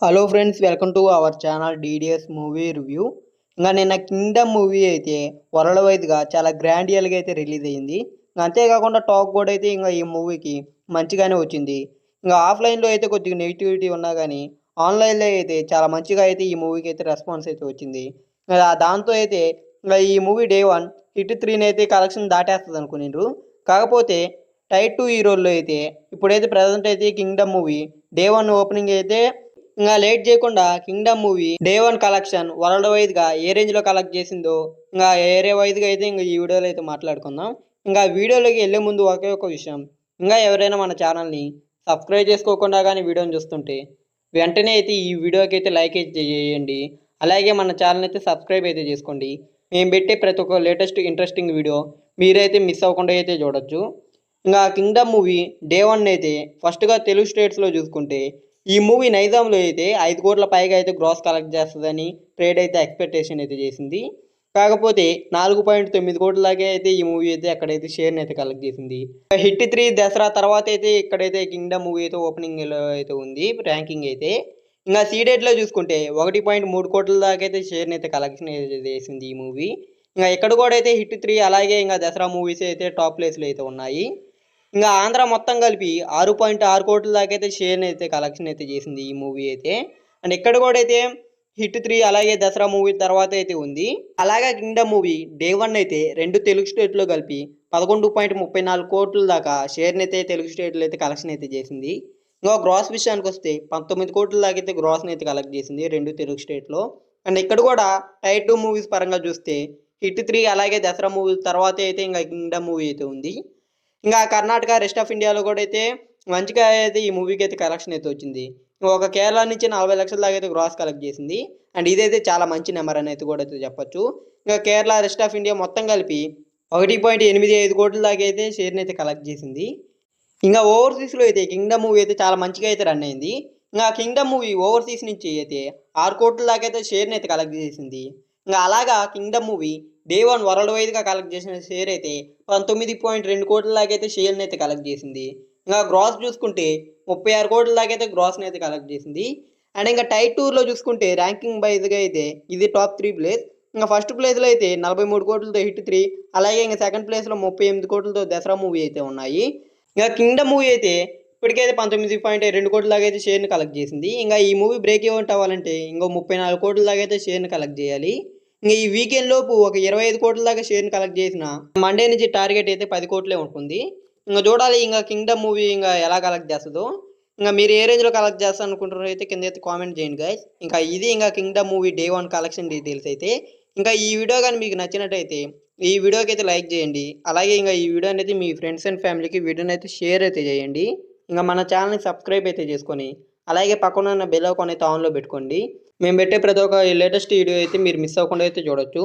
Hello friends, welcome to our channel DDS movie review. ఇంకా నిన్న Kingdom movie అయితే world వైడ్గా చాలా గ్రాండియల్గా అయితే రిలీజ్ అయ్యింది. అంతేకాకుండా టాక్ కూడా అయితే ఇంకా ఈ మూవీకి మంచిగానే వచ్చింది. ఇంకా ఆఫ్లైన్లో అయితే కొద్దిగా నెగిటివిటీ ఉన్నా కానీ ఆన్లైన్లో అయితే చాలా మంచిగా అయితే ఈ మూవీకి అయితే రెస్పాన్స్ అయితే వచ్చింది. దాంతో అయితే ఇంకా ఈ మూవీ డే 1 హిట్ 3 అయితే కలెక్షన్ దాటేస్తుంది అనుకునిండ్రు. కాకపోతే టైర్ 2 హీరోల్లో అయితే ఇప్పుడైతే ప్రజెంట్ అయితే కింగ్డమ్ మూవీ డే 1 ఓపెనింగ్ అయితే ఇంకా లేట్ చేయకుండా Kingdom movie day 1 collection world వైడ్గా ఏ రేంజ్లో కలెక్ట్ చేసిందో ఇంకా ఏరియా వైజ్గా అయితే ఇంకా ఈ వీడియోలో అయితే మాట్లాడుకుందాం. ఇంకా వీడియోలోకి వెళ్ళే ముందు ఒకే ఒక విషయం, ఇంకా ఎవరైనా మన ఛానల్ని సబ్స్క్రైబ్ చేసుకోకుండా కానీ వీడియోని చూస్తుంటే వెంటనే అయితే ఈ వీడియోకి అయితే లైక్ అయితే చేయండి. అలాగే మన ఛానల్ అయితే సబ్స్క్రైబ్ అయితే చేసుకోండి. మేము పెట్టే ప్రతి ఒక్క లేటెస్ట్ ఇంట్రెస్టింగ్ వీడియో మీరైతే మిస్ అవ్వకుండా అయితే చూడొచ్చు. ఇంకా కింగ్డమ్ మూవీ డే 1 అయితే ఫస్ట్గా తెలుగు స్టేట్స్లో చూసుకుంటే ఈ మూవీ నైజాంలో అయితే 5 కోట్ల పైగా అయితే గ్రాస్ కలెక్ట్ చేస్తుందని ట్రేడ్ అయితే ఎక్స్పెక్టేషన్ అయితే చేసింది. కాకపోతే 4.9 కోట్ల దాకా అయితే ఈ మూవీ అయితే అక్కడైతే షేర్ని అయితే కలెక్ట్ చేసింది. హిట్ 3 దసరా తర్వాత అయితే ఇక్కడైతే కింగ్డమ్ మూవీ అయితే ఓపెనింగ్లో అయితే ఉంది ర్యాంకింగ్ అయితే. ఇంకా సీడెట్లో చూసుకుంటే 1.3 కోట్ల దాకా అయితే షేర్ని అయితే కలెక్షన్ అయితే చేసింది ఈ మూవీ. ఇంకా ఇక్కడ కూడా అయితే హిట్ 3 అలాగే ఇంకా దసరా మూవీస్ అయితే టాప్ ప్లేస్లో అయితే ఉన్నాయి. ఇంకా ఆంధ్ర మొత్తం కలిపి 6.6 కోట్ల దాకా అయితే షేర్ని అయితే కలెక్షన్ అయితే చేసింది ఈ మూవీ అయితే. అండ్ ఇక్కడ కూడా అయితే హిట్ 3 అలాగే దసరా మూవీ తర్వాత అయితే ఉంది. అలాగే కింగ్డమ్ మూవీ డే 1 అయితే 2 తెలుగు స్టేట్లో కలిపి 11.34 కోట్ల దాకా షేర్ని అయితే తెలుగు స్టేట్లో అయితే కలెక్షన్ అయితే చేసింది. ఇంకా గ్రాస్ విషయానికి వస్తే 19 కోట్ల దాకా అయితే గ్రాస్ని అయితే కలెక్ట్ చేసింది 2 తెలుగు స్టేట్లో. అండ్ ఇక్కడ కూడా టైర్ 2 మూవీస్ పరంగా చూస్తే హిట్ 3 అలాగే దసరా మూవీ తర్వాత అయితే ఇంకా కింగ్డమ్ మూవీ అయితే ఉంది. ఇంకా కర్ణాటక రెస్ట్ ఆఫ్ ఇండియాలో కూడా అయితే మంచిగా అయితే ఈ మూవీకి అయితే కలెక్షన్ అయితే వచ్చింది. ఒక కేరళ నుంచి 40 లక్షల దాకా అయితే గ్రాస్ కలెక్ట్ చేసింది. అండ్ ఇదైతే చాలా మంచి నెంబర్ అని అయితే కూడా అయితే చెప్పొచ్చు. ఇంకా కేరళ రెస్ట్ ఆఫ్ ఇండియా మొత్తం కలిపి 1.85 కోట్ల దాకా అయితే షేర్ని అయితే కలెక్ట్ చేసింది. ఇంకా ఓవర్సీస్లో అయితే కింగ్డమ్ మూవీ అయితే చాలా మంచిగా అయితే రన్ అయింది. ఇంకా కింగ్డమ్ మూవీ ఓవర్సీస్ నుంచి అయితే 6 కోట్ల దాకా అయితే షేర్ని అయితే కలెక్ట్ చేసింది. ఇంకా అలాగా కింగ్డమ్ మూవీ డే 1 వరల్డ్ వైడ్గా కలెక్ట్ చేసిన షేర్ అయితే 19.2 కోట్ల దాకా అయితే షేర్ని అయితే కలెక్ట్ చేసింది. ఇంకా గ్రాస్ చూసుకుంటే 36 కోట్ల దాకా అయితే గ్రాస్ని అయితే కలెక్ట్ చేసింది. అండ్ ఇంకా టైర్ 2లో చూసుకుంటే ర్యాంకింగ్ వైజ్గా అయితే ఇది టాప్ 3 ప్లేస్. ఇంకా ఫస్ట్ ప్లేస్లో అయితే 43 కోట్లతో హిట్ 3 అలాగే ఇంకా సెకండ్ ప్లేస్లో 38 కోట్లతో దసరా మూవీ అయితే ఉన్నాయి. ఇంకా కింగ్డమ్ మూవీ అయితే ఇప్పటికైతే 19.2 కోట్ల దాకా అయితే షేర్ని కలెక్ట్ చేసింది. ఇంకా ఈ మూవీ బ్రేక్ ఈవెంట్ అవ్వాలంటే ఇంకో 34 కోట్ల దాకా అయితే షేర్ని కలెక్ట్ చేయాలి. ఇంకా ఈ వీకెండ్ లోపు ఒక 25 కోట్ల దాకా షేర్ని కలెక్ట్ చేసిన మండే నుంచి టార్గెట్ అయితే 10 కోట్లే ఉంటుంది. ఇంకా చూడాలి ఇంకా కింగ్డమ్ మూవీ ఇంకా ఎలా కలెక్ట్ చేస్తుందో. ఇంకా మీరు ఏ రేంజ్లో కలెక్ట్ చేస్తా అనుకుంటారో అయితే కింద అయితే కామెంట్ చేయండి గైస్. ఇంకా ఇది ఇంకా Kingdom movie day 1 collection details అయితే. ఇంకా ఈ వీడియో కానీ మీకు నచ్చినట్టయితే ఈ వీడియోకి అయితే లైక్ చేయండి. అలాగే ఇంకా ఈ వీడియోని అయితే మీ ఫ్రెండ్స్ అండ్ ఫ్యామిలీకి వీడియోని అయితే షేర్ అయితే చేయండి. ఇంకా మన ఛానల్ని సబ్స్క్రైబ్ అయితే చేసుకొని అలాగే పక్కన ఉన్న బెల్ ఐకాన్ అయితే ఆన్లో పెట్టుకోండి. మేము పెట్టే ప్రతి ఒక్క లేటెస్ట్ వీడియో అయితే మీరు మిస్ అవ్వకుండా అయితే చూడొచ్చు.